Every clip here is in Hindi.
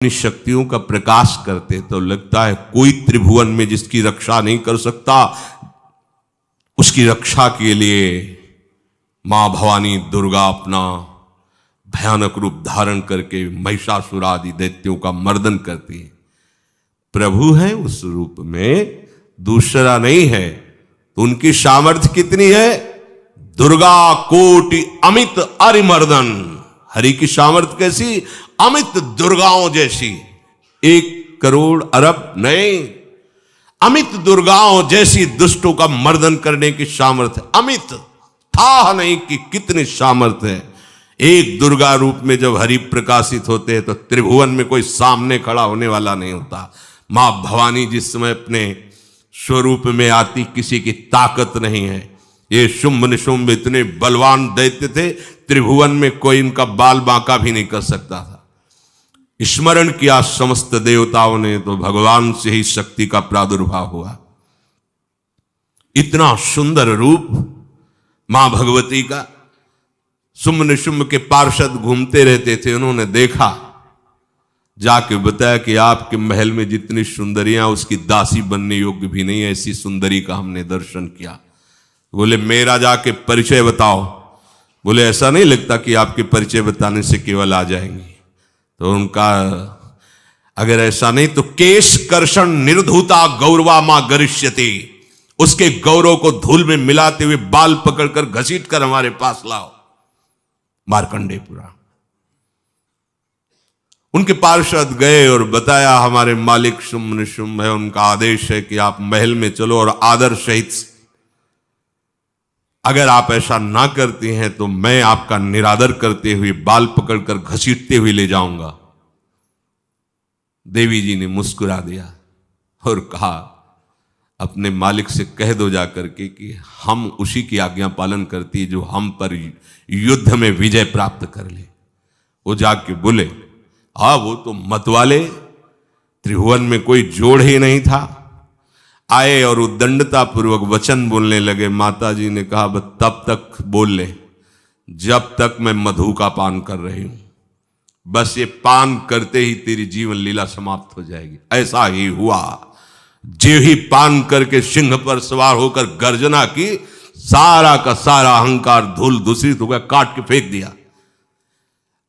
अपनी शक्तियों का प्रकाश करते तो लगता है कोई त्रिभुवन में जिसकी रक्षा नहीं कर सकता। उसकी रक्षा के लिए मां भवानी दुर्गा अपना भयानक रूप धारण करके महिषासुर आदि दैत्यों का मर्दन करती है। प्रभु है उस रूप में, दूसरा नहीं है। तो उनकी सामर्थ्य कितनी है? दुर्गा कोटि अमित अरिमर्दन। हरि की सामर्थ्य कैसी? अमित दुर्गाओं जैसी। 1 करोड़ अरब नहीं, अमित दुर्गाओं जैसी दुष्टों का मर्दन करने की सामर्थ्य। अमित था नहीं कि कितनी सामर्थ्य है। एक दुर्गा रूप में जब हरि प्रकाशित होते हैं तो त्रिभुवन में कोई सामने खड़ा होने वाला नहीं होता। मां भवानी जिस समय अपने स्वरूप में आती किसी की ताकत नहीं है। ये शुंभ निशुंभ इतने बलवान दैत्य थे, त्रिभुवन में कोई इनका बाल बांका भी नहीं कर सकता था। स्मरण किया समस्त देवताओं ने तो भगवान से ही शक्ति का प्रादुर्भाव हुआ। इतना सुंदर रूप मां भगवती का। शुंभ निशुंभ के पार्षद घूमते रहते थे, उन्होंने देखा, जाके बताया कि आपके महल में जितनी सुंदरियां उसकी दासी बनने योग्य भी नहीं है, ऐसी सुंदरी का हमने दर्शन किया। बोले मेरा जाके परिचय बताओ। बोले ऐसा नहीं लगता कि आपके परिचय बताने से केवल आ जाएंगी। तो उनका अगर ऐसा नहीं तो केश कर्षण निर्धूता गौरवा मां गरिष्यति। उसके गौरव को धूल में मिलाते हुए बाल पकड़कर घसीट कर हमारे पास लाओ। मार्कंडेय पुराण। उनके पार्षद गए और बताया हमारे मालिक शुंभ निशुंभ है, उनका आदेश है कि आप महल में चलो और आदर सहित, अगर आप ऐसा ना करती हैं तो मैं आपका निरादर करते हुए बाल पकड़कर घसीटते हुए ले जाऊंगा। देवी जी ने मुस्कुरा दिया और कहा अपने मालिक से कह दो जाकर के कि हम उसी की आज्ञा पालन करती है जो हम पर युद्ध में विजय प्राप्त कर ले। वो जाके बोले हाँ वो तो मतवाले, त्रिभुवन में कोई जोड़ ही नहीं था। आए और उद्दंडता पूर्वक वचन बोलने लगे। माता जी ने कहा बस तब तक बोल ले जब तक मैं मधु का पान कर रही हूं। बस ये पान करते ही तेरी जीवन लीला समाप्त हो जाएगी। ऐसा ही हुआ। जो ही पान करके सिंह पर सवार होकर गर्जना की, सारा का सारा अहंकार धूल दूषित हो गया, काट के फेंक दिया।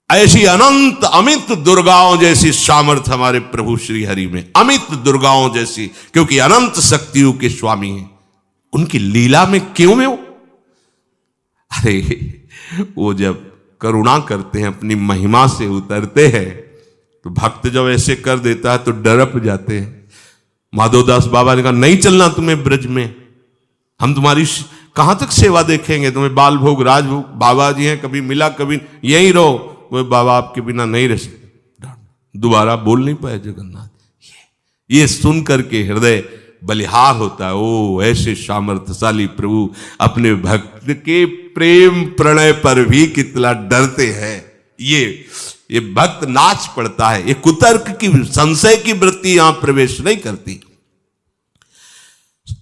ऐसी अनंत अमित दुर्गाओं जैसी सामर्थ्य हमारे प्रभु श्री हरि में, अमित दुर्गाओं जैसी, क्योंकि अनंत शक्तियों के स्वामी हैं। उनकी लीला में क्यों में हो? अरे वो जब करुणा करते हैं, अपनी महिमा से उतरते हैं, तो भक्त जब ऐसे कर देता है तो डरप जाते हैं। माधवदास बाबा ने कहा नहीं चलना तुम्हें ब्रज में, हम तुम्हारी कहां तक सेवा देखेंगे, तुम्हें बाल भोग राजभोग। बाबा जी हैं, कभी मिला कभी यहीं रहो। वो बाबा आपके बिना नहीं रह सकते। दोबारा बोल नहीं पाए जगन्नाथ। ये सुन करके हृदय बलिहार होता है। ओ ऐसे सामर्थ्यशाली प्रभु अपने भक्त के प्रेम प्रणय पर भी कितना डरते हैं। ये भक्त नाच पड़ता है। ये कुतर्क की, संशय की वृत्ति यहां प्रवेश नहीं करती।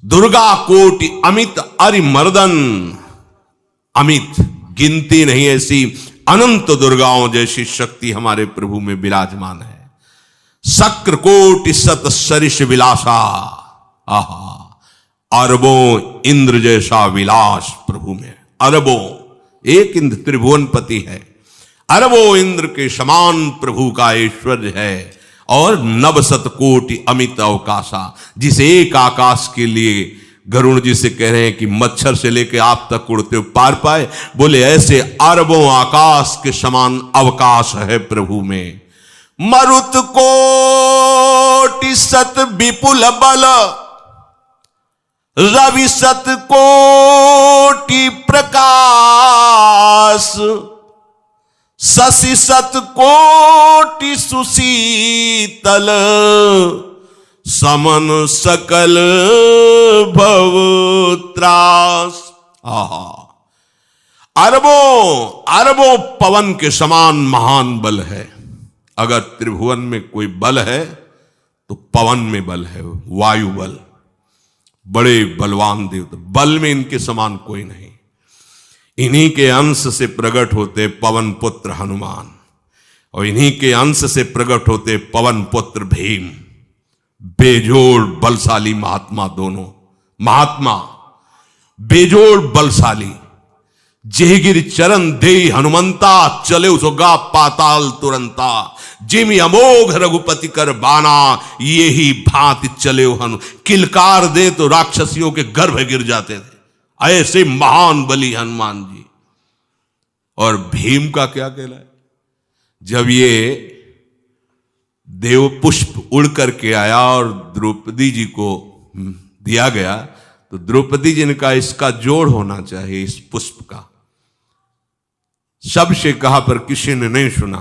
दुर्गा कोटि अमित अरिमर्दन। अमित गिनती नहीं, ऐसी अनंत दुर्गाओं जैसी शक्ति हमारे प्रभु में विराजमान है। शक्र कोटि सत सरिष विलासा। आहा, अरबों इंद्र जैसा विलास प्रभु में। अरबों, एक इंद्र त्रिभुवनपति है, अरबों इंद्र के समान प्रभु का ऐश्वर्य है। और नवशत कोटि अमित अवकाशा, जिस एक आकाश के लिए गरुण जी से कह रहे हैं कि मच्छर से लेकर आप तक उड़ते हो पार पाए। बोले ऐसे अरबों आकाश के समान अवकाश है प्रभु में। मरुत कोटि सत विपुल बल, रवि सत कोटि प्रकाश, शशि सत कोटि सुशीतल, समन सकल भव त्रास। आहा, अरबों पवन के समान महान बल है। अगर त्रिभुवन में कोई बल है तो पवन में बल है, वायु बल। बड़े बलवान देवता, बल में इनके समान कोई नहीं। इन्हीं के अंश से प्रकट होते पवन पुत्र हनुमान। और इन्हीं के अंश से प्रकट होते पवन पुत्र भीम, बेजोड़ बलशाली महात्मा। दोनों महात्मा बेजोड़ बलशाली। जेहगिर चरण दे हनुमंता, चले उसोगा पाताल तुरंता। जिमि अमोघ रघुपति कर बाना, ये ही भांति चले हनु। किलकार दे तो राक्षसियों के गर्भ गिर जाते थे, ऐसे महान बली हनुमान जी। और भीम का क्या कहला है? जब ये देव पुष्प उड़ करके आया और द्रौपदी जी को दिया गया, तो द्रौपदी जी ने कहा इसका जोड़ होना चाहिए इस पुष्प का। सबसे कहा पर किसी ने नहीं सुना।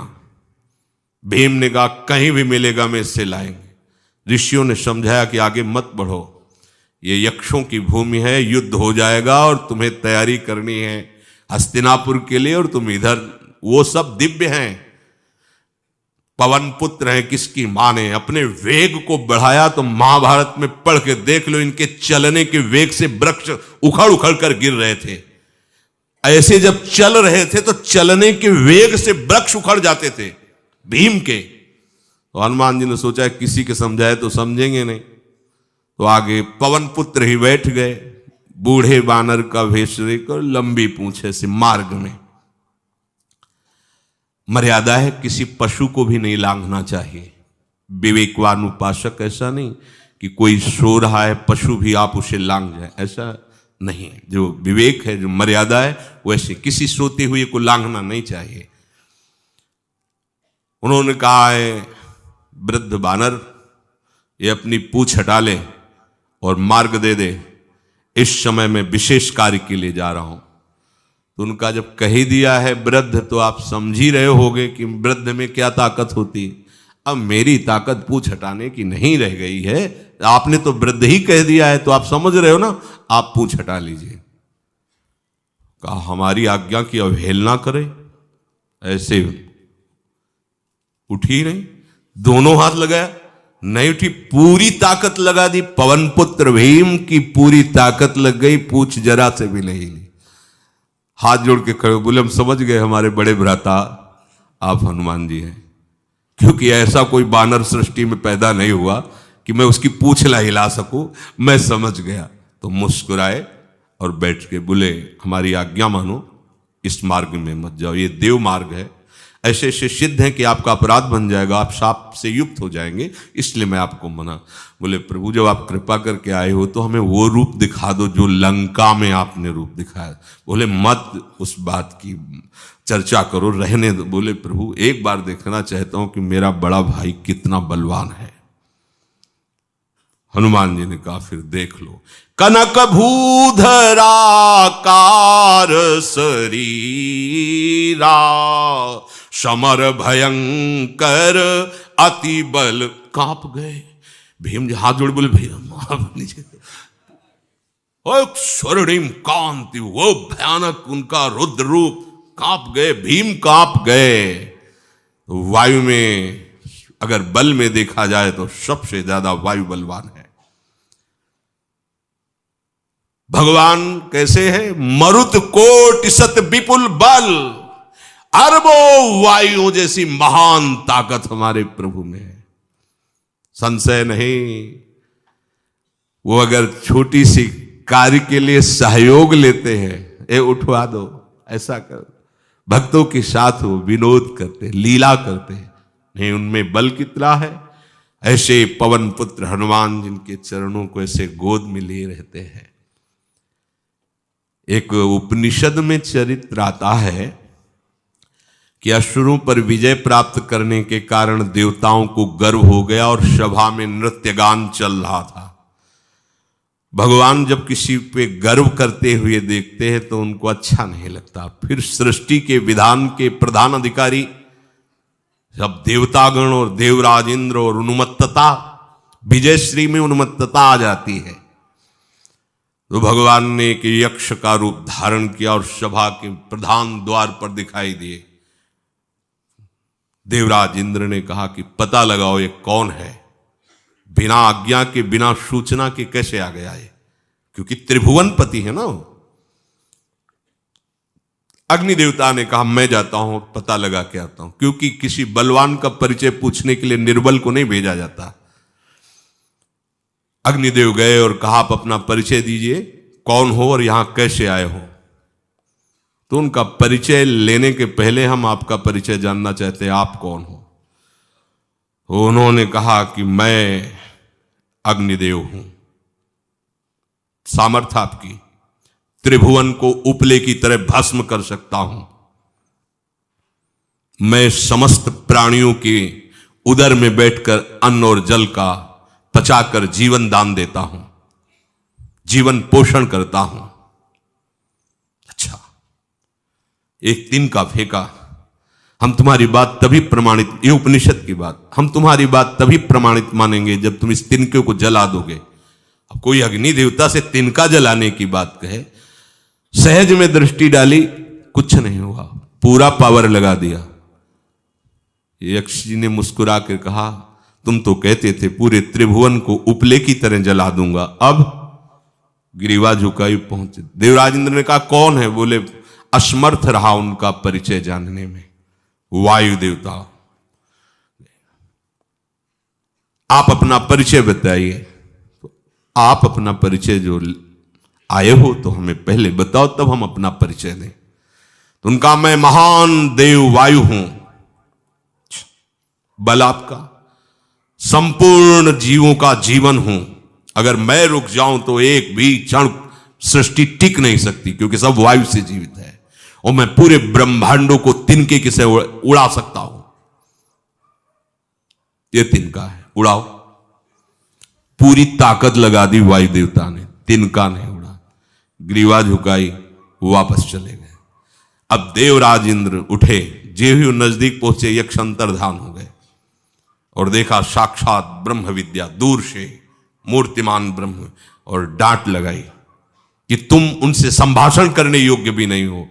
भीम ने कहा कहीं भी मिलेगा मैं इससे लाएंगे। ऋषियों ने समझाया कि आगे मत बढ़ो, ये यक्षों की भूमि है, युद्ध हो जाएगा और तुम्हें तैयारी करनी है हस्तिनापुर के लिए, और तुम इधर। वो सब दिव्य हैं, पवन पुत्र हैं। किसकी मां ने अपने वेग को बढ़ाया तो महाभारत में पढ़ के देख लो, इनके चलने के वेग से वृक्ष उखड़ उखड़ कर गिर रहे थे। ऐसे जब चल रहे थे तो चलने के वेग से वृक्ष उखड़ जाते थे भीम के। तो हनुमान जी ने सोचा किसी के समझाए तो समझेंगे नहीं, तो आगे पवन पुत्र ही बैठ गए, बूढ़े बानर का वेश लेकर, लंबी पूंछे से। मार्ग में मर्यादा है, किसी पशु को भी नहीं लांघना चाहिए। विवेकवान उपासक ऐसा नहीं कि कोई सो रहा है पशु भी आप उसे लांघ जाए, ऐसा नहीं। जो विवेक है, जो मर्यादा है, वैसे किसी सोते हुए को लांघना नहीं चाहिए। उन्होंने कहा है वृद्ध बानर, ये अपनी पूंछ हटा ले और मार्ग दे दे, इस समय मैं विशेष कार्य के लिए जा रहा हूं। तो उनका जब कही दिया है वृद्ध, तो आप समझ ही रहे होगे कि वृद्ध में क्या ताकत होती। अब मेरी ताकत पूंछ हटाने की नहीं रह गई है, आपने तो वृद्ध ही कह दिया है, तो आप समझ रहे हो ना, आप पूंछ हटा लीजिए। कहा हमारी आज्ञा की अवहेलना करे, ऐसे उठी नहीं, दोनों हाथ लगाया, नहीं उठी, पूरी ताकत लगा दी। पवन पुत्र भीम की पूरी ताकत लग गई, पूंछ जरा से भी नहीं ली। हाथ जोड़ के खड़े बोले हम समझ गए हमारे बड़े भ्राता आप हनुमान जी हैं, क्योंकि ऐसा कोई बानर सृष्टि में पैदा नहीं हुआ कि मैं उसकी पूंछ ला हिला सकूं। मैं समझ गया। तो मुस्कुराए और बैठ के बोले हमारी आज्ञा मानो, इस मार्ग में मत जाओ, ये देव मार्ग है। ऐसे ऐसे सिद्ध हैं कि आपका अपराध बन जाएगा, आप शाप से युक्त हो जाएंगे, इसलिए मैं आपको मना। बोले प्रभु जब आप कृपा करके आए हो तो हमें वो रूप दिखा दो जो लंका में आपने रूप दिखाया। बोले मत उस बात की चर्चा करो, रहने दो। बोले प्रभु एक बार देखना चाहता हूं कि मेरा बड़ा भाई कितना बलवान है। हनुमान जी ने कहा फिर देख लो। कनक भूधरा कार शरीरा, समर भयंकर अति बल। कांप गए भीम जी, हाथ जोड़ बोले भैया नीचे। स्वर्णिम कांति, वो भयानक उनका रुद्र रूप, कांप गए भीम, कांप गए। वायु में अगर बल में देखा जाए तो सबसे ज्यादा वायु बलवान है। भगवान कैसे है? मरुत कोटि सत विपुल बल, अरबों वायु जैसी महान ताकत हमारे प्रभु में है, संशय नहीं। वो अगर छोटी सी कार्य के लिए सहयोग लेते हैं, ए उठवा दो, ऐसा कर, भक्तों के साथ वो विनोद करते, लीला करते हैं, नहीं उनमें बल कितना है। ऐसे पवन पुत्र हनुमान जिनके चरणों को ऐसे गोद में लिए रहते हैं। एक उपनिषद में चरित्र आता है कि असुरों पर विजय प्राप्त करने के कारण देवताओं को गर्व हो गया और सभा में नृत्य गान चल रहा था। भगवान जब किसी पे गर्व करते हुए देखते हैं तो उनको अच्छा नहीं लगता। फिर सृष्टि के विधान के प्रधान अधिकारी सब देवतागण और देवराज इंद्र, और उन्मत्तता, विजयश्री में उन्मत्तता आ जाती है। तो भगवान ने एक यक्ष का रूप धारण किया और सभा के प्रधान द्वार पर दिखाई दिए। देवराज इंद्र ने कहा कि पता लगाओ ये कौन है, बिना आज्ञा के, बिना सूचना के कैसे आ गया ये, क्योंकि त्रिभुवनपति है ना। अग्नि देवता ने कहा मैं जाता हूं, पता लगा के आता हूं, क्योंकि किसी बलवान का परिचय पूछने के लिए निर्बल को नहीं भेजा जाता। अग्निदेव गए और कहा आप अपना परिचय दीजिए, कौन हो और यहां कैसे आए हो। तो उनका परिचय लेने के पहले हम आपका परिचय जानना चाहते हैं, आप कौन हो। उन्होंने कहा कि मैं अग्निदेव हूं। सामर्थ्य आपकी, त्रिभुवन को उपले की तरह भस्म कर सकता हूं। मैं समस्त प्राणियों के उदर में बैठकर अन्न और जल का पचाकर जीवन दान देता हूं, जीवन पोषण करता हूं। अच्छा, एक तिनका फेंका, हम तुम्हारी बात तभी प्रमाणित, ये उपनिषद की बात, हम तुम्हारी बात तभी प्रमाणित मानेंगे जब तुम इस तिनके को जला दोगे। अब कोई अग्नि देवता से तिनका जलाने की बात कहे, सहज में दृष्टि डाली, कुछ नहीं हुआ, पूरा पावर लगा दिया। यक्ष जी ने मुस्कुरा कर कहा तुम तो कहते थे पूरे त्रिभुवन को उपले की तरह जला दूंगा, अब गिरीवा झुकाई पहुंचे। देवराजेंद्र ने कहा कौन है। बोले असमर्थ रहा उनका परिचय जानने में, वायु देवता। आप अपना परिचय बताइए। आप अपना परिचय जो आए हो तो हमें पहले बताओ, तब हम अपना परिचय दें। तो उनका मैं महान देव वायु हूं। बल आपका, संपूर्ण जीवों का जीवन हूं। अगर मैं रुक जाऊं तो एक भी क्षण सृष्टि टिक नहीं सकती, क्योंकि सब वायु से जीवित है। और मैं पूरे ब्रह्मांडों को तिनके के से उड़ा सकता हूं। ये तिनका है, उड़ाओ। पूरी ताकत लगा दी वायु देवता ने, तिनका नहीं उड़ा। ग्रीवा झुकाई, वापस चले गए। अब देवराज इंद्र उठे, जे ही नजदीक पहुंचे यक्ष अंतर्धान हो गए और देखा साक्षात ब्रह्म विद्या दूर से मूर्तिमान ब्रह्म, और डांट लगाई कि तुम उनसे संभाषण करने योग्य भी नहीं हो,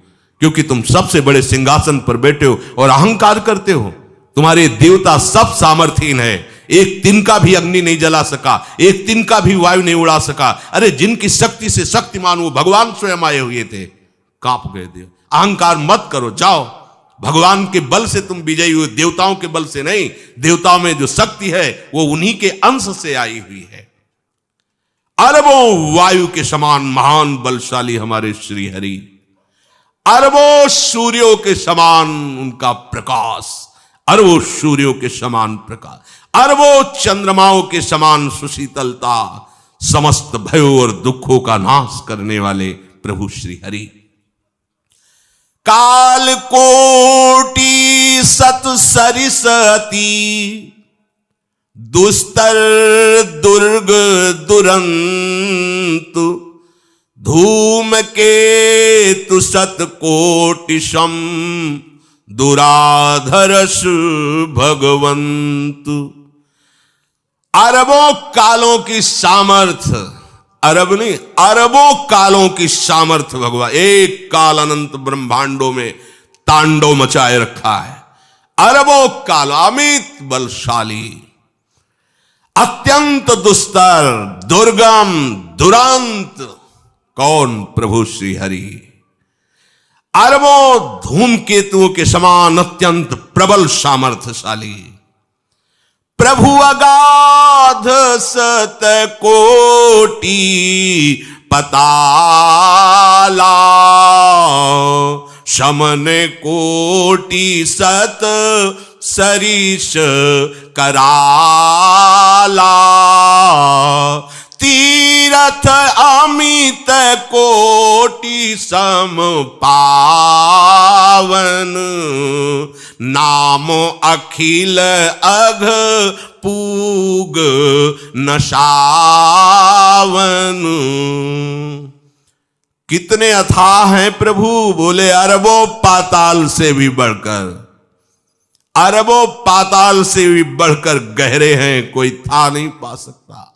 क्योंकि तुम सबसे बड़े सिंहासन पर बैठे हो और अहंकार करते हो। तुम्हारे देवता सब सामर्थ्यहीन है, एक तिनका भी अग्नि नहीं जला सका, एक तिनका भी वायु नहीं उड़ा सका। अरे जिनकी शक्ति से शक्तिमान वो भगवान स्वयं आए हुए थे, कांप गए देव। अहंकार मत करो, जाओ। भगवान के बल से तुम विजयी हुए, देवताओं के बल से नहीं। देवताओं में जो शक्ति है वो उन्हीं के अंश से आई हुई है। अरबों वायु के समान महान बलशाली हमारे श्री हरि, अरबों सूर्यों के समान उनका प्रकाश, अरबों सूर्यों के समान प्रकाश, अरबों चंद्रमाओं के समान सुशीतलता, समस्त भयों और दुखों का नाश करने वाले प्रभु श्री हरि। काल कोटि सत सरिसती, दुस्तर दुर्ग दुरंत, धूम के तु सत कोटि सम, दुराधरस भगवंत। अरबों कालों की सामर्थ्य, अरब नहीं अरबों कालों की सामर्थ्य भगवान एक काल अनंत ब्रह्मांडों में तांडव मचाए रखा है। अरबों काल, अमित बलशाली, अत्यंत दुस्तर, दुर्गम, दुरांत। कौन? प्रभु श्री हरि। अरबों धूमकेतुओं के समान अत्यंत प्रबल सामर्थ्यशाली प्रभु, अगाध सत कोटि पताला, शमन कोटि सत सरिष कराला, तीरथ अमित कोटि सम पावन, नाम अखिल अघ पूग न सावन। कितने अथाह हैं प्रभु? बोले अरबों पाताल से भी बढ़कर, अरबों पाताल से भी बढ़कर गहरे हैं, कोई था नहीं पा सकता।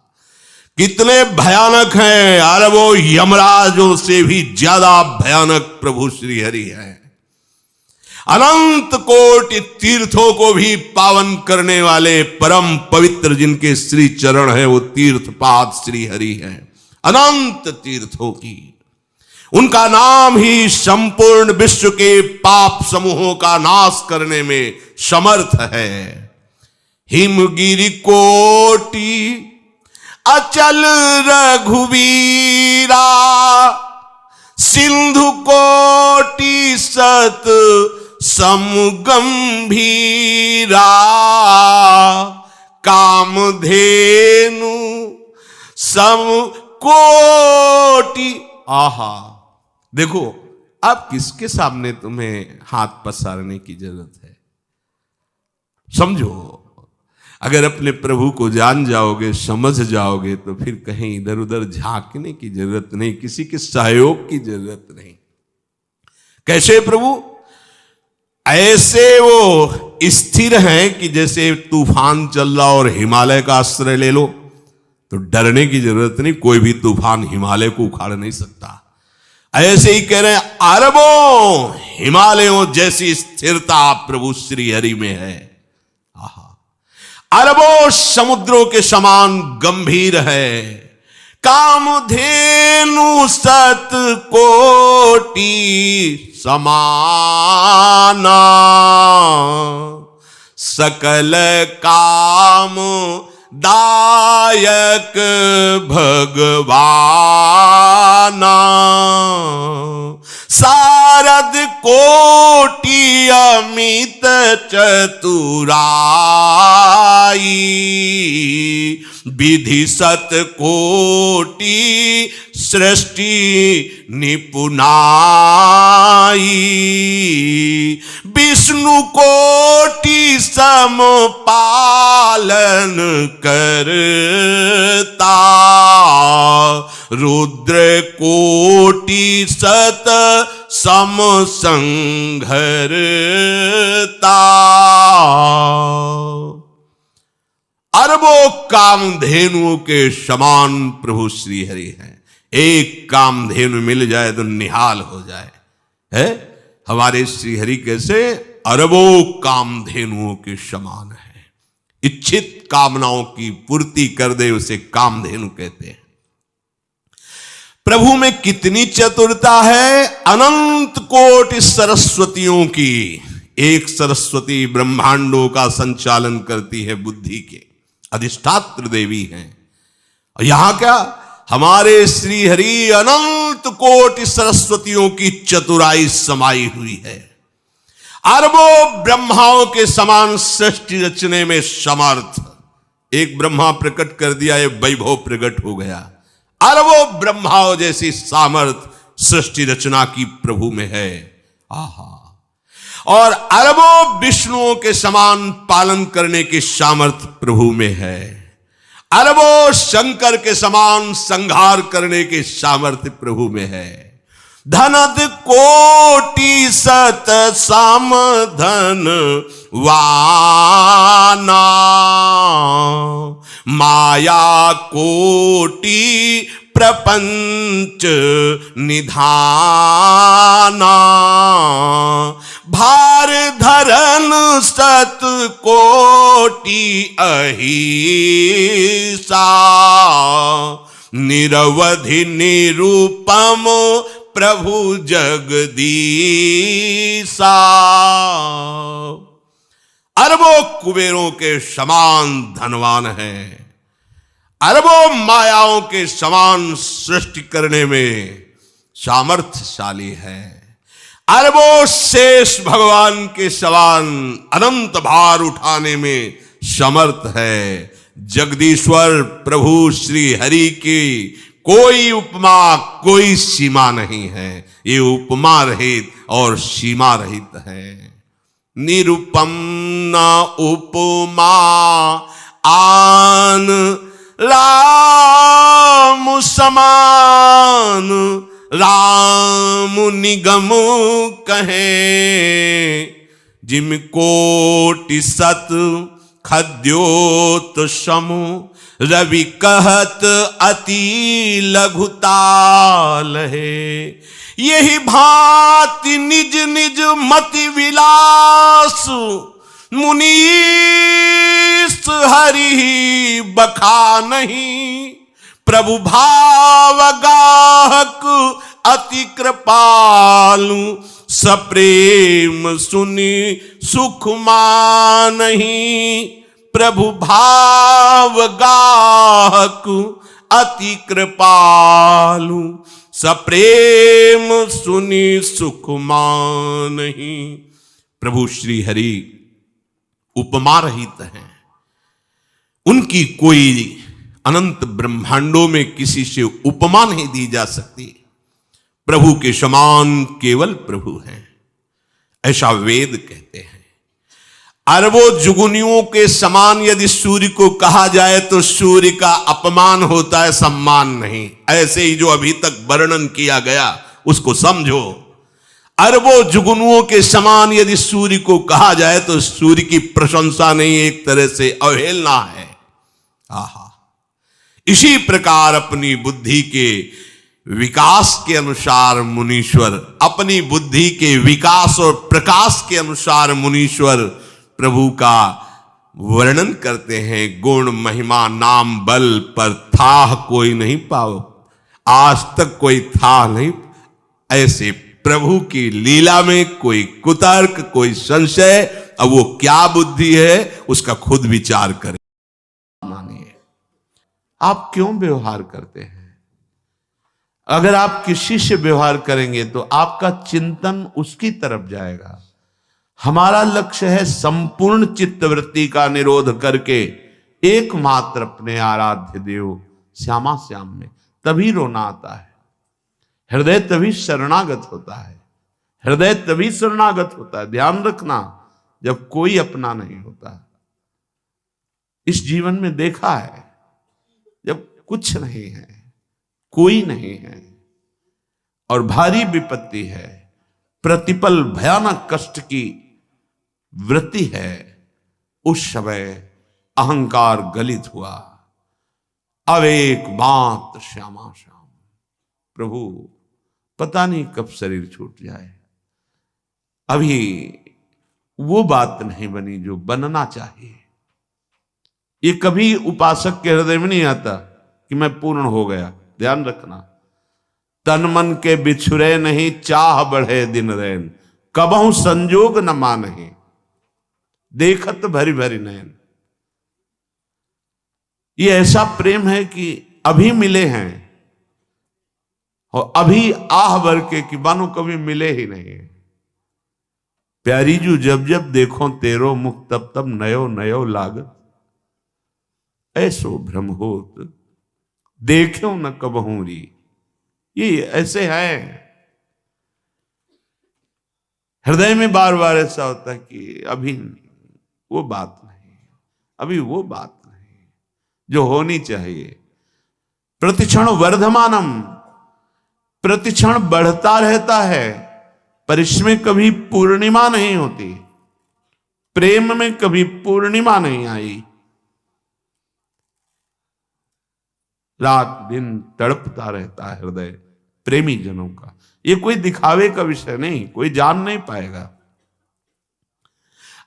कितने भयानक हैं? अरबों यमराजों से भी ज्यादा भयानक प्रभु श्री हरि है। अनंत कोटि तीर्थों को भी पावन करने वाले परम पवित्र जिनके श्री चरण है, वो तीर्थपाद श्री हरि है। अनंत तीर्थों की उनका नाम ही संपूर्ण विश्व के पाप समूहों का नाश करने में समर्थ है। हिमगिरि कोटि अचल रघुवीरा, सिंधु कोटि सत समगंभीरा, कामधेनु सम कोटि। आहा, देखो अब किसके सामने तुम्हें हाथ पसारने की जरूरत है? समझो, अगर अपने प्रभु को जान जाओगे, समझ जाओगे, तो फिर कहीं इधर उधर झांकने की जरूरत नहीं, किसी के सहयोग की जरूरत नहीं। कैसे प्रभु? ऐसे वो स्थिर हैं कि जैसे तूफान चल रहा और हिमालय का आश्रय ले लो तो डरने की जरूरत नहीं, कोई भी तूफान हिमालय को उखाड़ नहीं सकता। ऐसे ही कह रहे हैं, अरबों हिमालयों जैसी स्थिरता प्रभु श्री हरि में है। आहा, अरबों समुद्रों के समान गंभीर है। कामधेनु सत कोटि समाना, सकल काम दायक भगवाना, सारद कोटि अमित चतुराई, विधि सत कोटि सृष्टि निपुनाई, विष्णु कोटि सम पालन करता, रुद्र कोटि सत सम संघरता। अरबों कामधेनुओं के समान प्रभु श्री हरि हैं। एक कामधेनु मिल जाए तो निहाल हो जाए। है हमारे श्री हरि कैसे? अरबों कामधेनुओं के समान है। इच्छित कामनाओं की पूर्ति कर दे उसे कामधेनु कहते हैं। प्रभु में कितनी चतुरता है! अनंत कोटि सरस्वतियों की एक सरस्वती ब्रह्मांडों का संचालन करती है, बुद्धि के अधिष्ठात्र देवी हैं। और यहां क्या, हमारे श्री हरि अनंत कोटि सरस्वतियों की चतुराई समाई हुई है। अरबों ब्रह्माओं के समान सृष्टि रचने में समर्थ। एक ब्रह्मा प्रकट कर दिया, ये वैभव प्रकट हो गया। अरबों ब्रह्माओं जैसी सामर्थ सृष्टि रचना की प्रभु में है। आहा, और अरबों विष्णुओं के समान पालन करने की सामर्थ प्रभु में है। अरबों शंकर के समान संहार करने की सामर्थ्य प्रभु में है। धनद कोटि सत समधन वाना, माया कोटि प्रपंच निधाना, भार धरन सत कोटि अहिसा, निरवधि निरूपम प्रभु जगदीसा। अरबों कुबेरों के समान धनवान है। अरबों मायाओं के समान सृष्टि करने में सामर्थ्यशाली है। अरबों शेष भगवान के समान अनंत भार उठाने में समर्थ है। जगदीश्वर प्रभु श्री हरि की कोई उपमा, कोई सीमा नहीं है। ये उपमा रहित और सीमा रहित है। निरुपम न उपमा आन राम समान, राम निगम कहे, जिम कोटि सत खद्योत समु, रवि कहत अति लघुताल है। यही भांति निज निज मति विलास, मुनीस हरि बखा नहीं। प्रभु भाव गाहक अति कृपालु, सप्रेम सुनि सुख मानहि। प्रभु भाव गाहक अति कृपालु, सप्रेम सुनि सुख मानहि। प्रभु श्री हरि उपमा रहित हैं, उनकी कोई अनंत ब्रह्मांडों में किसी से उपमा नहीं दी जा सकती। प्रभु के समान केवल प्रभु हैं, ऐसा वेद कहते हैं। अरबों जुगुनियों के समान यदि सूर्य को कहा जाए तो सूर्य का अपमान होता है, सम्मान नहीं। ऐसे ही जो अभी तक वर्णन किया गया उसको समझो। अरबों जुगनुओं के समान यदि सूर्य को कहा जाए तो सूर्य की प्रशंसा नहीं, एक तरह से अवहेलना है। आहा, इसी प्रकार अपनी बुद्धि के विकास के अनुसार मुनीश्वर, अपनी बुद्धि के विकास और प्रकाश के अनुसार मुनीश्वर प्रभु का वर्णन करते हैं। गुण महिमा नाम बल पर थाह कोई नहीं पाओ, आज तक कोई था नहीं। ऐसे प्रभु की लीला में कोई कुतर्क, कोई संशय, अब वो क्या बुद्धि है उसका खुद विचार करें। मानिए, आप क्यों व्यवहार करते हैं? अगर आप किसी से व्यवहार करेंगे तो आपका चिंतन उसकी तरफ जाएगा। हमारा लक्ष्य है संपूर्ण चित्तवृत्ति का निरोध करके एकमात्र अपने आराध्य देव श्यामा श्याम में। तभी रोना आता है, हृदय तभी शरणागत होता है, हृदय तभी शरणागत होता है। ध्यान रखना, जब कोई अपना नहीं होता। इस जीवन में देखा है, जब कुछ नहीं है, कोई नहीं है और भारी विपत्ति है, प्रतिपल भयानक कष्ट की वृत्ति है, उस समय अहंकार गलित हुआ। अब एक मात्र श्यामा श्याम प्रभु, पता नहीं कब शरीर छूट जाए। अभी वो बात नहीं बनी जो बनना चाहिए। ये कभी उपासक के हृदय में नहीं आता कि मैं पूर्ण हो गया। ध्यान रखना, तन मन के बिछुरे नहीं, चाह बढ़े दिन रैन, कबहू संजोग न मानहि, देखत भरी भरी नैन। ये ऐसा प्रेम है कि अभी मिले हैं और अभी आह भर के कि मानो कभी मिले ही नहीं। प्यारी जू जब जब देखो तेरो मुख, तब तब नयो नयो लागत, ऐसो भ्रम होत देखो न कबहू री। ये ऐसे है, हृदय में बार बार ऐसा होता है कि अभी वो बात नहीं, अभी वो बात नहीं जो होनी चाहिए। प्रतिक्षण वर्धमानम, प्रतिक्षण बढ़ता रहता है, पर इसमें कभी पूर्णिमा नहीं होती। प्रेम में कभी पूर्णिमा नहीं आई। रात दिन तड़पता रहता है हृदय प्रेमी जनों का। ये कोई दिखावे का विषय नहीं, कोई जान नहीं पाएगा।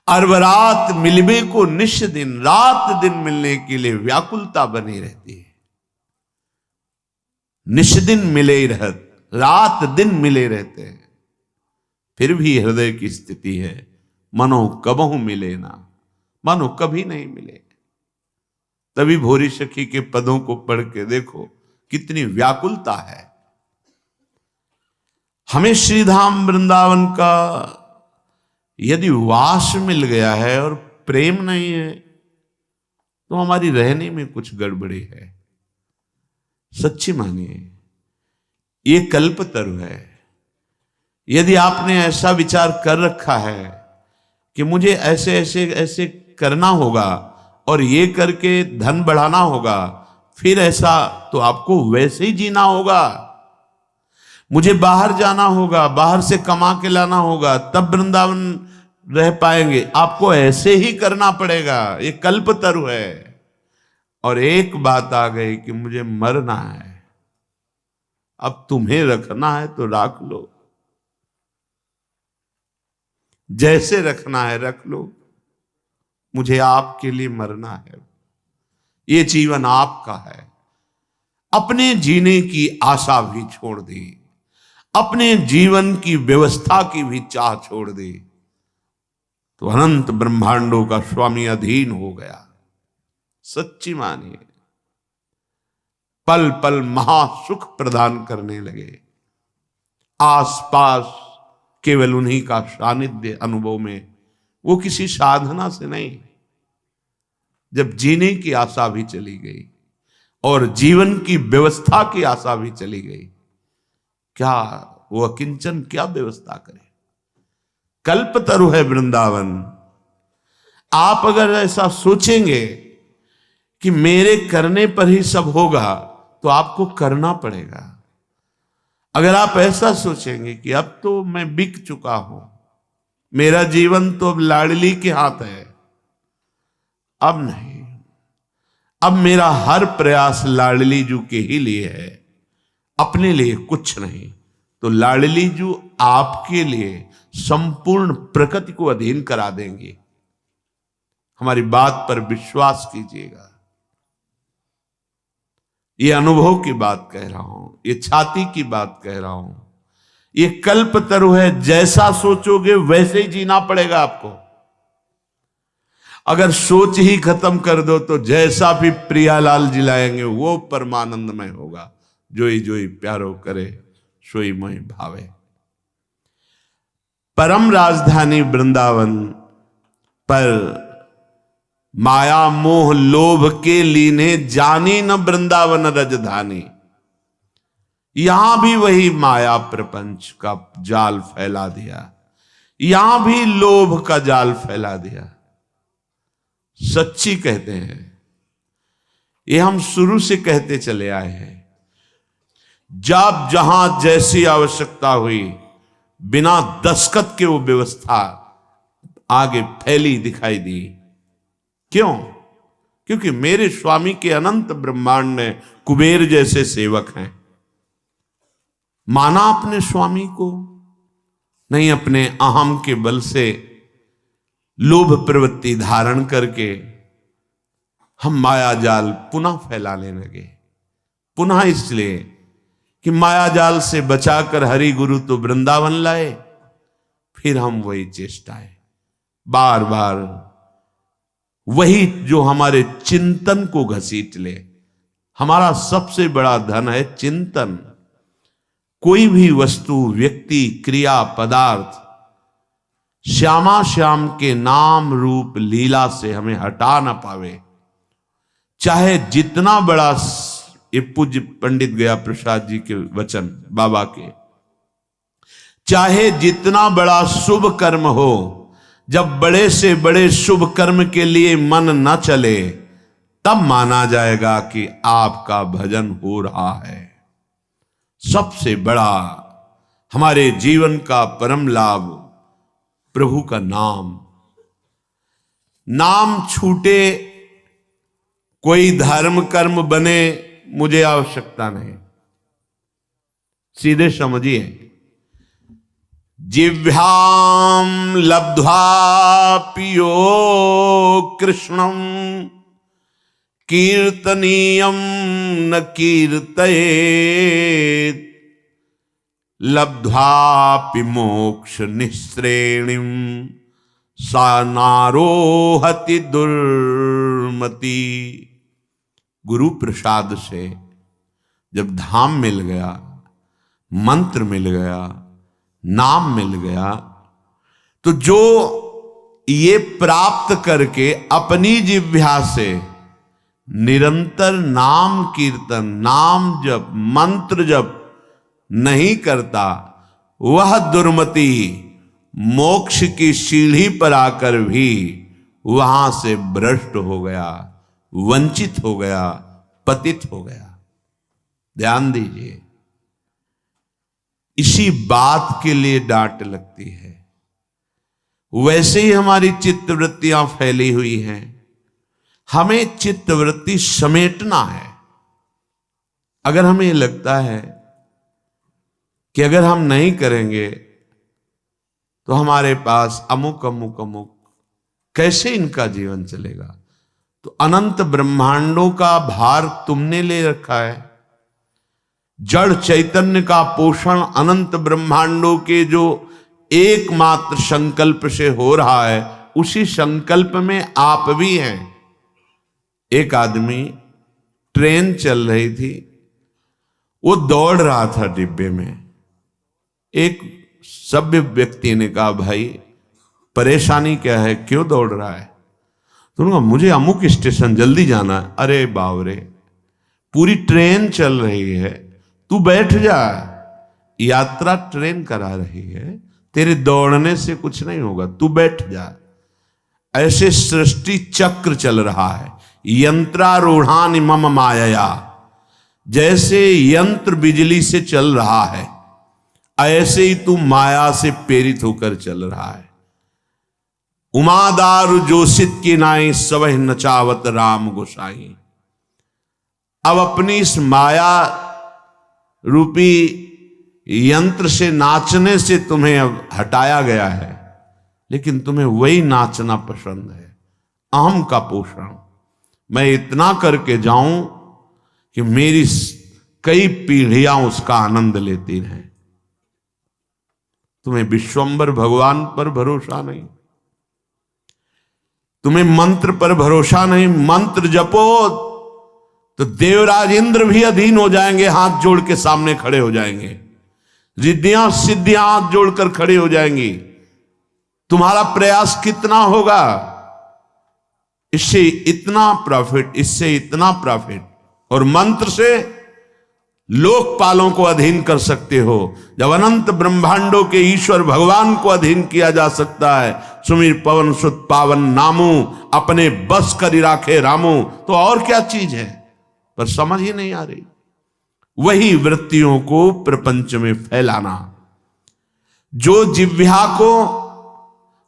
अरबरात मिलबे को निश दिन, रात दिन मिलने के लिए व्याकुलता बनी रहती है। निश दिन मिले ही रहत, रात दिन मिले रहते हैं, फिर भी हृदय की स्थिति है मनो कबहू मिले ना, मानो कभी नहीं मिले। तभी भोरी सखी के पदों को पढ़ के देखो कितनी व्याकुलता है। हमें श्रीधाम वृंदावन का यदि वास मिल गया है और प्रेम नहीं है तो हमारी रहने में कुछ गड़बड़ी है। सच्ची मानिए, ये कल्पतरु है। यदि आपने ऐसा विचार कर रखा है कि मुझे ऐसे ऐसे ऐसे करना होगा और ये करके धन बढ़ाना होगा, फिर ऐसा तो आपको वैसे ही जीना होगा। मुझे बाहर जाना होगा, बाहर से कमा के लाना होगा, तब वृंदावन रह पाएंगे, आपको ऐसे ही करना पड़ेगा। ये कल्पतरु है। और एक बात आ गई कि मुझे मरना है, अब तुम्हें रखना है तो रख लो, जैसे रखना है रख लो, मुझे आपके लिए मरना है। ये जीवन आपका है। अपने जीने की आशा भी छोड़ दी, अपने जीवन की व्यवस्था की भी चाह छोड़ दी तो अनंत ब्रह्मांडों का स्वामी अधीन हो गया। सच्ची मानिए, पल पल महासुख प्रदान करने लगे। आसपास केवल उन्हीं का सानिध्य अनुभव में, वो किसी साधना से नहीं। जब जीने की आशा भी चली गई और जीवन की व्यवस्था की आशा भी चली गई, क्या वो अकिंचन क्या व्यवस्था करे? कल्पतरु है वृंदावन। आप अगर ऐसा सोचेंगे कि मेरे करने पर ही सब होगा, तो आपको करना पड़ेगा। अगर आप ऐसा सोचेंगे कि अब तो मैं बिक चुका हूं, मेरा जीवन तो अब लाडली के हाथ है, अब नहीं, अब मेरा हर प्रयास लाडली जू के ही लिए है, अपने लिए कुछ नहीं, तो लाडली जू आपके लिए संपूर्ण प्रकृति को अधीन करा देंगे। हमारी बात पर विश्वास कीजिएगा। ये अनुभव की बात कह रहा हूं, ये छाती की बात कह रहा हूं, ये कल्पतरु है। जैसा सोचोगे वैसे ही जीना पड़ेगा आपको। अगर सोच ही खत्म कर दो तो जैसा भी प्रियालाल जिलाएंगे वो परमानंदमय होगा। जोई प्यारो करे सोई मोहि भावे। परम राजधानी वृंदावन पर माया मोह लोभ के लीने जानी न वृंदावन रजधानी। यहां भी वही माया प्रपंच का जाल फैला दिया, यहां भी लोभ का जाल फैला दिया। सच्ची कहते हैं, ये हम शुरू से कहते चले आए हैं। जब जहां जैसी आवश्यकता हुई, बिना दस्तखत के वो व्यवस्था आगे फैली दिखाई दी। क्यों? क्योंकि मेरे स्वामी के अनंत ब्रह्मांड में कुबेर जैसे सेवक हैं। माना अपने स्वामी को, नहीं अपने अहम के बल से लोभ प्रवृत्ति धारण करके हम माया जाल पुनः फैलाने लगे। पुनः इसलिए कि माया जाल से बचाकर हरि गुरु तो वृंदावन लाए, फिर हम वही चेष्टाएं बार बार, वही जो हमारे चिंतन को घसीट ले। हमारा सबसे बड़ा धन है चिंतन। कोई भी वस्तु, व्यक्ति, क्रिया, पदार्थ श्यामा श्याम के नाम रूप लीला से हमें हटा ना पावे। चाहे जितना बड़ा, ये पूज्य पंडित गया प्रसाद जी के वचन बाबा के, चाहे जितना बड़ा शुभ कर्म हो, जब बड़े से बड़े शुभ कर्म के लिए मन न चले, तब माना जाएगा कि आपका भजन हो रहा है। सबसे बड़ा हमारे जीवन का परम लाभ प्रभु का नाम। नाम छूटे, कोई धर्म कर्म बने, मुझे आवश्यकता नहीं। सीधे समझिए, जिह्वाम लब्ध्वा पियो कृष्णम कीर्तनीयम न कीर्तयेत् लब्ध्वापि मोक्ष निःश्रेणिम सा नारोहति दुर्मति। गुरु प्रसाद से जब धाम मिल गया, मंत्र मिल गया, नाम मिल गया, तो जो ये प्राप्त करके अपनी जिह्वा से निरंतर नाम कीर्तन, नाम जप, मंत्र जप नहीं करता, वह दुर्मति मोक्ष की सीढ़ी पर आकर भी वहां से भ्रष्ट हो गया, वंचित हो गया, पतित हो गया। ध्यान दीजिए, इसी बात के लिए डांट लगती है। वैसे ही हमारी चित्तवृत्तियां फैली हुई हैं, हमें चित्तवृत्ति समेटना है। अगर हमें लगता है कि अगर हम नहीं करेंगे तो हमारे पास अमुक अमुक अमुक, कैसे इनका जीवन चलेगा, तो अनंत ब्रह्मांडों का भार तुमने ले रखा है। जड़ चैतन्य का पोषण अनंत ब्रह्मांडों के जो एकमात्र संकल्प से हो रहा है, उसी संकल्प में आप भी हैं। एक आदमी, ट्रेन चल रही थी, वो दौड़ रहा था डिब्बे में। एक सभ्य व्यक्ति ने कहा, भाई परेशानी क्या है, क्यों दौड़ रहा है? तो उन्होंने कहा, मुझे अमुक स्टेशन जल्दी जाना है। अरे बावरे, पूरी ट्रेन चल रही है, तू बैठ जा, यात्रा ट्रेन करा रही है, तेरे दौड़ने से कुछ नहीं होगा, तू बैठ जा। ऐसे सृष्टि चक्र चल रहा है, यंत्रारूढ़ानि मम मायया, जैसे यंत्र बिजली से चल रहा है, ऐसे ही तू माया से प्रेरित होकर चल रहा है। उमादारु जोशित की नाई सवह नचावत राम गोसाई। अब अपनी इस माया रूपी यंत्र से नाचने से तुम्हें अब हटाया गया है, लेकिन तुम्हें वही नाचना पसंद है, अहम का पोषण। मैं इतना करके जाऊं कि मेरी कई पीढ़ियां उसका आनंद लेती रहें। तुम्हें विश्वंबर भगवान पर भरोसा नहीं, तुम्हें मंत्र पर भरोसा नहीं। मंत्र जपो तो देवराज इंद्र भी अधीन हो जाएंगे, हाथ जोड़ के सामने खड़े हो जाएंगे, रिद्धियां सिद्धियां हाथ जोड़कर खड़ी हो जाएंगी। तुम्हारा प्रयास कितना होगा, इससे इतना प्रॉफिट, इससे इतना प्रॉफिट। और मंत्र से लोकपालों को अधीन कर सकते हो। जब अनंत ब्रह्मांडों के ईश्वर भगवान को अधीन किया जा सकता है, सुमिर पवन सुत पावन नामू, अपने बस करी राखे रामू, तो और क्या चीज है? पर समझ ही नहीं आ रही। वही वृत्तियों को प्रपंच में फैलाना। जो जिह्वा को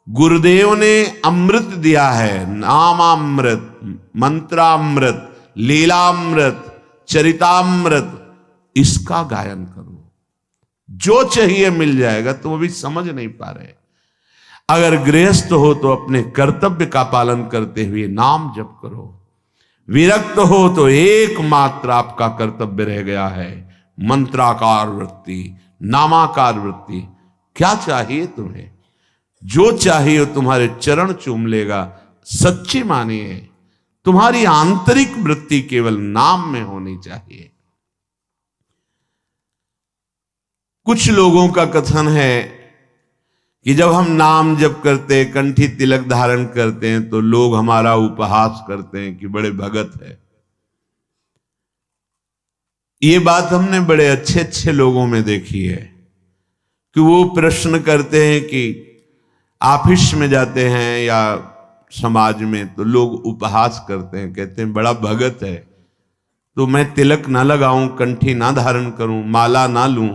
गुरुदेव ने अमृत दिया है, नामामृत, मंत्रामृत, लीलामृत, चरितामृत, इसका गायन करो। जो चाहिए मिल जाएगा, तुम अभी समझ नहीं पा रहे। अगर गृहस्थ हो तो अपने कर्तव्य का पालन करते हुए नाम जप करो। विरक्त हो तो एकमात्र आपका कर्तव्य रह गया है मंत्राकार वृत्ति, नामाकार वृत्ति। क्या चाहिए तुम्हें? जो चाहिए वो तुम्हारे चरण चूम लेगा। सच्ची मानिए, तुम्हारी आंतरिक वृत्ति केवल नाम में होनी चाहिए। कुछ लोगों का कथन है कि जब हम नाम जप करते हैं, कंठी तिलक धारण करते हैं, तो लोग हमारा उपहास करते हैं कि बड़े भगत है। ये बात हमने बड़े अच्छे अच्छे लोगों में देखी है कि वो प्रश्न करते हैं कि ऑफिस में जाते हैं या समाज में, तो लोग उपहास करते हैं, कहते हैं बड़ा भगत है, तो मैं तिलक ना लगाऊं, कंठी ना धारण करूं, माला ना लूं।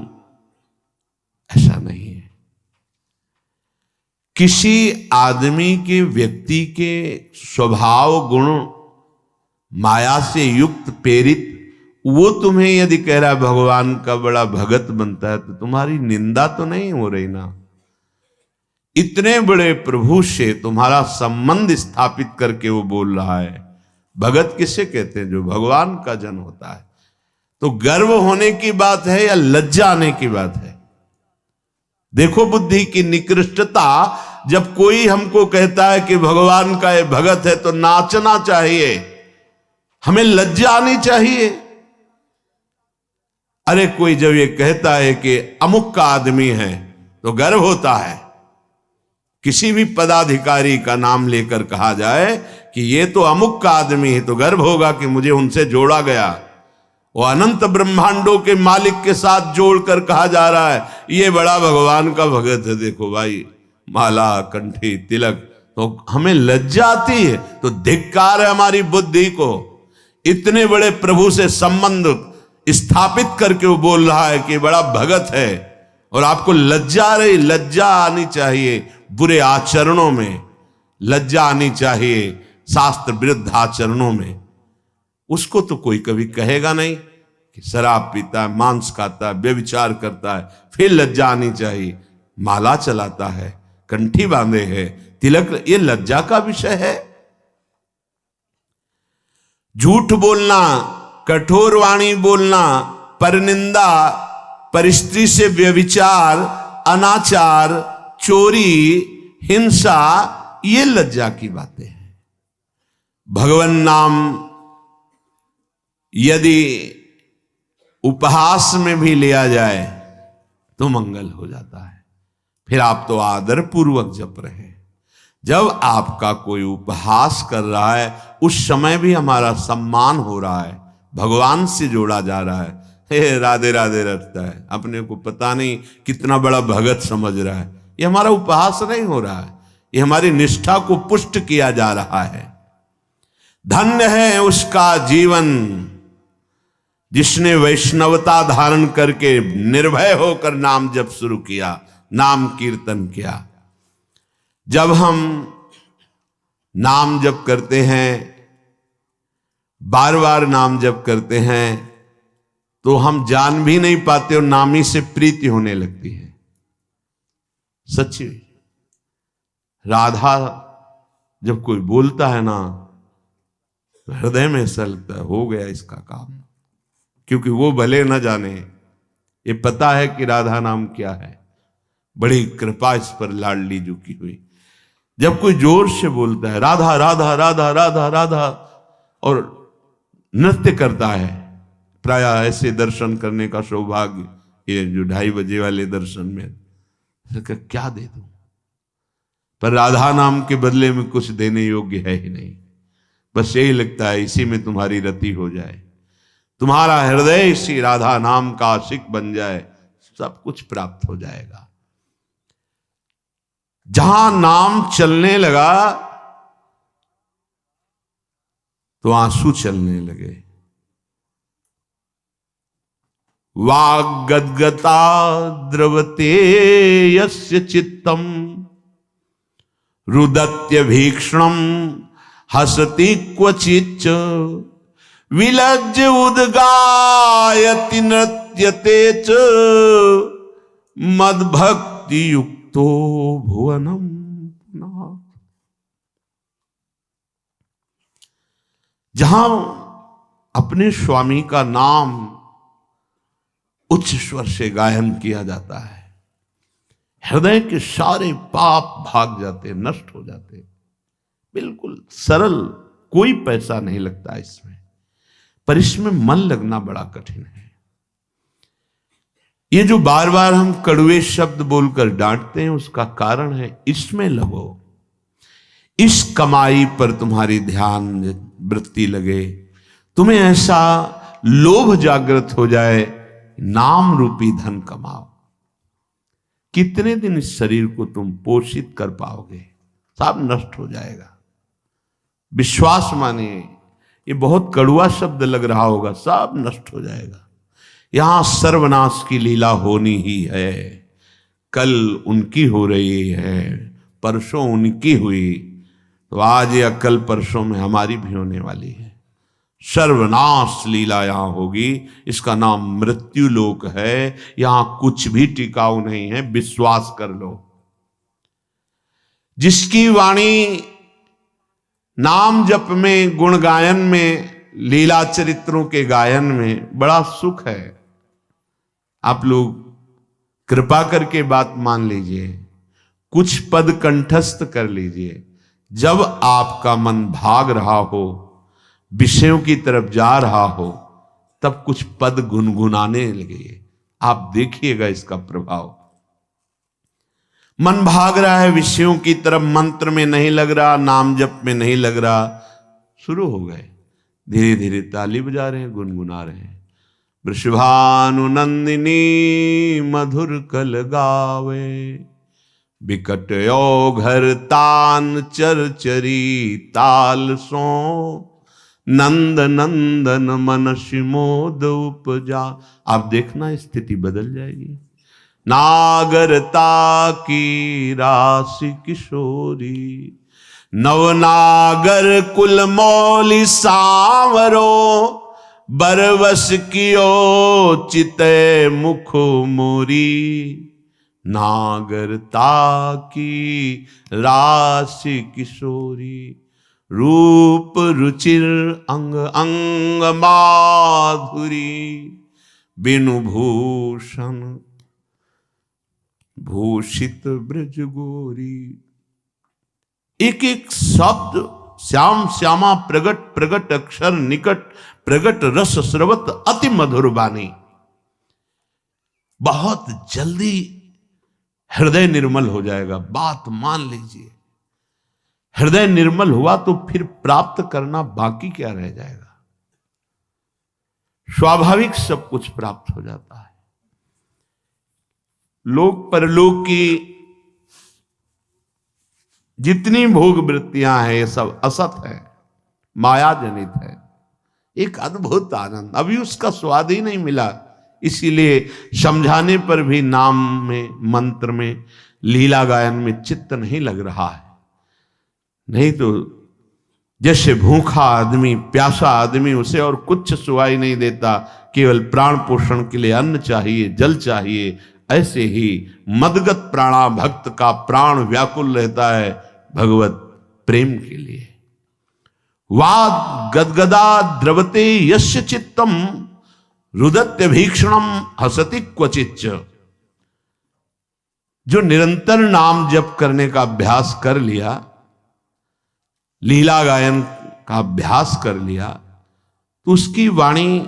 ऐसा नहीं है। किसी आदमी के, व्यक्ति के स्वभाव गुण माया से युक्त प्रेरित, वो तुम्हें यदि कह रहा है भगवान का बड़ा भगत बनता है, तो तुम्हारी निंदा तो नहीं हो रही ना। इतने बड़े प्रभु से तुम्हारा संबंध स्थापित करके वो बोल रहा है। भगत किसे कहते हैं? जो भगवान का जन होता है। तो गर्व होने की बात है या लज्जा आने की बात है? देखो बुद्धि की निकृष्टता। जब कोई हमको कहता है कि भगवान का ये भगत है, तो नाचना चाहिए, हमें लज्जा आनी चाहिए। अरे कोई जब ये कहता है कि अमुक का आदमी है, तो गर्व होता है। किसी भी पदाधिकारी का नाम लेकर कहा जाए कि ये तो अमुक का आदमी है, तो गर्व होगा कि मुझे उनसे जोड़ा गया। वो अनंत ब्रह्मांडों के मालिक के साथ जोड़कर कहा जा रहा है ये बड़ा भगवान का भगत है। देखो भाई, माला, कंठी, तिलक, तो हमें लज्जा आती है। तो धिक्कार है हमारी बुद्धि को। इतने बड़े प्रभु से संबंध स्थापित करके वो बोल रहा है कि बड़ा भगत है, और आपको लज्जा आ रही। लज्जा आनी चाहिए बुरे आचरणों में, लज्जा आनी चाहिए शास्त्र विरुद्ध आचरणों में। उसको तो कोई कभी कहेगा नहीं कि शराब पीता है, मांस खाता है, व्यभिचार करता है, फिर लज्जा आनी चाहिए। माला चलाता है, कंठी बांधे है, तिलक, ये लज्जा का विषय है। झूठ बोलना, कठोर वाणी बोलना, परनिंदा, परिस्त्री से व्यभिचार, अनाचार, चोरी, हिंसा, ये लज्जा की बातें हैं। भगवान नाम यदि उपहास में भी लिया जाए तो मंगल हो जाता है। फिर आप तो आदर पूर्वक जप रहे हैं। जब आपका कोई उपहास कर रहा है उस समय भी हमारा सम्मान हो रहा है, भगवान से जोड़ा जा रहा है। हे राधे राधे रटता है, अपने को पता नहीं कितना बड़ा भगत समझ रहा है। ये हमारा उपहास नहीं हो रहा है, ये हमारी निष्ठा को पुष्ट किया जा रहा है। धन्य है उसका जीवन जिसने वैष्णवता धारण करके निर्भय होकर नाम जप शुरू किया, नाम कीर्तन किया। जब हम नाम जप करते हैं, बार बार नाम जप करते हैं, तो हम जान भी नहीं पाते और नाम ही से प्रीति होने लगती है। सच्ची राधा जब कोई बोलता है ना, हृदय में ऐसा लगता है हो गया इसका काम। क्योंकि वो भले न जाने, ये पता है कि राधा नाम क्या है। बड़ी कृपा इस पर लाडली जी की हुई। जब कोई जोर से बोलता है राधा राधा राधा राधा राधा और नृत्य करता है, प्राय ऐसे दर्शन करने का सौभाग्य ये जो 2:30 बजे वाले दर्शन में, क्या दे दूं, पर राधा नाम के बदले में कुछ देने योग्य है ही नहीं। बस यही लगता है इसी में तुम्हारी रति हो जाए, तुम्हारा हृदय इसी राधा नाम का आशिक बन जाए, सब कुछ प्राप्त हो जाएगा। जहां नाम चलने लगा तो आंसू चलने लगे। वाग्गद्गता द्रवते यस्य चित्तम रुदत्य भीक्षणम हसति क्वचिच्च विलज्ज उद्गायति नृत्यते च मद्भक्ति युक्तो भुवनम पुनः। जहां अपने स्वामी का नाम उच्च स्वर से गायन किया जाता है, हृदय के सारे पाप भाग जाते, नष्ट हो जाते। बिल्कुल सरल, कोई पैसा नहीं लगता इसमें, पर इसमें मन लगना बड़ा कठिन है। ये जो बार बार हम कड़वे शब्द बोलकर डांटते हैं, उसका कारण है इसमें लगो, इस कमाई पर तुम्हारी ध्यान वृत्ति लगे, तुम्हें ऐसा लोभ जागृत हो जाए, नाम रूपी धन कमाओ। कितने दिन इस शरीर को तुम पोषित कर पाओगे, सब नष्ट हो जाएगा। विश्वास मानिए, ये बहुत कड़वा शब्द लग रहा होगा, सब नष्ट हो जाएगा। यहां सर्वनाश की लीला होनी ही है। कल उनकी हो रही है, परसों उनकी हुई, तो आज या कल परसों में हमारी भी होने वाली है। सर्वनाश लीला यहां होगी। इसका नाम मृत्यु लोक है। यहां कुछ भी टिकाऊ नहीं है, विश्वास कर लो। जिसकी वाणी नाम जप में, गुण गायन में, लीला चरित्रों के गायन में बड़ा सुख है। आप लोग कृपा करके बात मान लीजिए, कुछ पद कंठस्थ कर लीजिए। जब आपका मन भाग रहा हो, विषयों की तरफ जा रहा हो, तब कुछ पद गुनगुनाने लगे, आप देखिएगा इसका प्रभाव। मन भाग रहा है विषयों की तरफ, मंत्र में नहीं लग रहा, नाम जप में नहीं लग रहा, शुरू हो गए, धीरे धीरे ताली बजा रहे हैं, गुनगुना रहे हैं। वृषभानु नंदिनी मधुर कल गावे, बिकट घर तान चरचरी ताल सो, नंद नंदन मन शिमोद उपजा। आप देखना स्थिति बदल जाएगी। नागरता की राशि किशोरी, नवनागर कुल मौली सांवरो, बरवस कियो चिते मुख मोरी, नागरता की राशि किशोरी, रूप रुचिर अंग अंग माधुरी, वेणुभूषण भूषित ब्रज गोरी। एक एक शब्द श्याम श्यामा प्रगट प्रगट अक्षर निकट प्रगट रस स्रवत अति मधुर वाणी। बहुत जल्दी हृदय निर्मल हो जाएगा। बात मान लीजिए, हृदय निर्मल हुआ तो फिर प्राप्त करना बाकी क्या रह जाएगा। स्वाभाविक सब कुछ प्राप्त हो जाता है। लोक परलोक की जितनी भोग वृत्तियां हैं ये सब असत है, माया जनित है। एक अद्भुत आनंद, अभी उसका स्वाद ही नहीं मिला, इसीलिए समझाने पर भी नाम में, मंत्र में, लीला गायन में चित्त नहीं लग रहा है। नहीं तो जैसे भूखा आदमी, प्यासा आदमी, उसे और कुछ सुवाई नहीं देता, केवल प्राण पोषण के लिए अन्न चाहिए, जल चाहिए, ऐसे ही मदगत प्राणा भक्त का प्राण व्याकुल रहता है भगवत प्रेम के लिए। वाद गदगदा द्रवते यस्य चित्तम रुदत्य भीक्षणम हसति क्वचिच्च। जो निरंतर नाम जप करने का अभ्यास कर लिया, लीला गायन का अभ्यास कर लिया, तो उसकी वाणी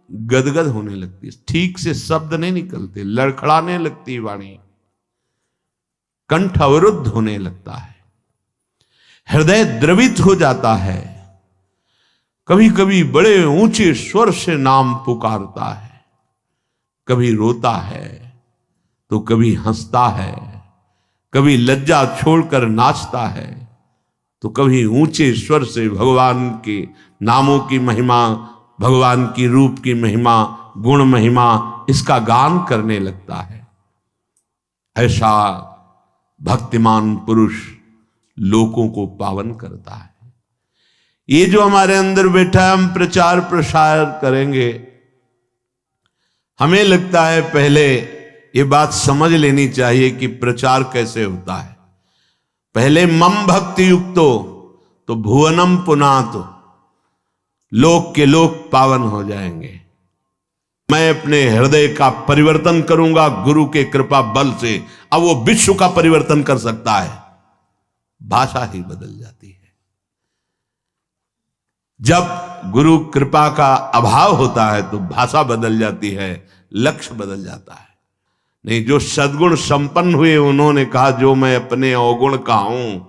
गदगद होने लगती है। ठीक से शब्द नहीं निकलते, लड़खड़ाने लगती वाणी, कंठ अवरुद्ध होने लगता है, हृदय द्रवित हो जाता है। कभी कभी बड़े ऊंचे स्वर से नाम पुकारता है, कभी रोता है तो कभी हंसता है, कभी लज्जा छोड़कर नाचता है तो कभी ऊंचे स्वर से भगवान के नामों की महिमा, भगवान की रूप की महिमा, गुण महिमा, इसका गान करने लगता है। ऐसा भक्तिमान पुरुष लोगों को पावन करता है। ये जो हमारे अंदर बैठा है, हम प्रचार प्रसार करेंगे, हमें लगता है पहले ये बात समझ लेनी चाहिए कि प्रचार कैसे होता है। पहले मम भक्ति युक्तो तो भुवनम पुनातो, लोक के लोक पावन हो जाएंगे। मैं अपने हृदय का परिवर्तन करूंगा गुरु के कृपा बल से। अब वो विश्व का परिवर्तन कर सकता है, भाषा ही बदल जाती है। जब गुरु कृपा का अभाव होता है तो भाषा बदल जाती है, लक्ष्य बदल जाता है। नहीं, जो सद्गुण संपन्न हुए उन्होंने कहा, जो मैं अपने अवगुण का हूं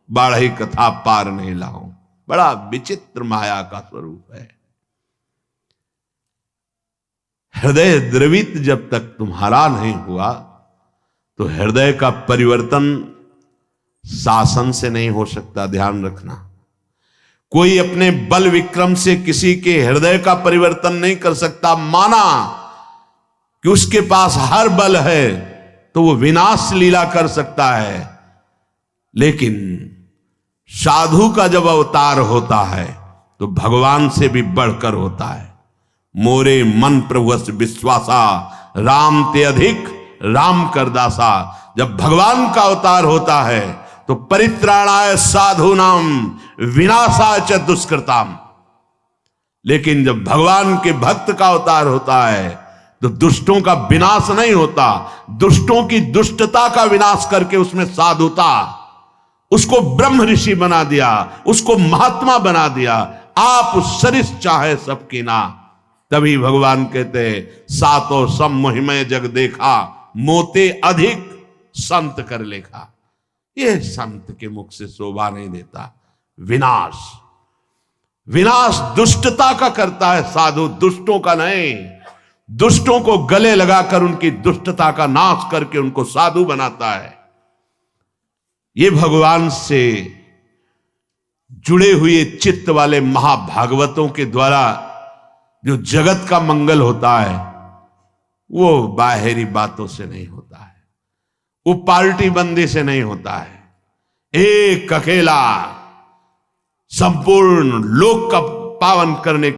बाढ़ी कथा पार नहीं लाऊं। बड़ा विचित्र माया का स्वरूप है। हृदय द्रवित जब तक तुम्हारा नहीं हुआ तो हृदय का परिवर्तन शासन से नहीं हो सकता। ध्यान रखना, कोई अपने बल विक्रम से किसी के हृदय का परिवर्तन नहीं कर सकता। माना कि उसके पास हर बल है तो वो विनाश लीला कर सकता है, लेकिन साधु का जब अवतार होता है तो भगवान से भी बढ़कर होता है। मोरे मन प्रभुस विश्वासा राम ते अधिक राम कर दासा। जब भगवान का अवतार होता है तो परित्राणाय साधूनाम विनाशाय च दुष्कृताम। लेकिन जब भगवान के भक्त का अवतार होता है तो दुष्टों का विनाश नहीं होता, दुष्टों की दुष्टता का विनाश करके उसमें साधुता, उसको ब्रह्म ऋषि बना दिया, उसको महात्मा बना दिया। आप सरिस चाहे सबकी ना। तभी भगवान कहते हैं, सातो सम मोहिमय जग देखा मोते अधिक संत कर लेखा। यह संत के मुख से शोभा नहीं देता। विनाश, विनाश दुष्टता का करता है साधु, दुष्टों का नहीं। दुष्टों को गले लगाकर उनकी दुष्टता का नाश करके उनको साधु बनाता है। ये भगवान से जुड़े हुए चित्त वाले महाभागवतों के द्वारा जो जगत का मंगल होता है वो बाहरी बातों से नहीं होता है, वो पार्टी बंदी से नहीं होता है। एक अकेला संपूर्ण लोक का पावन करने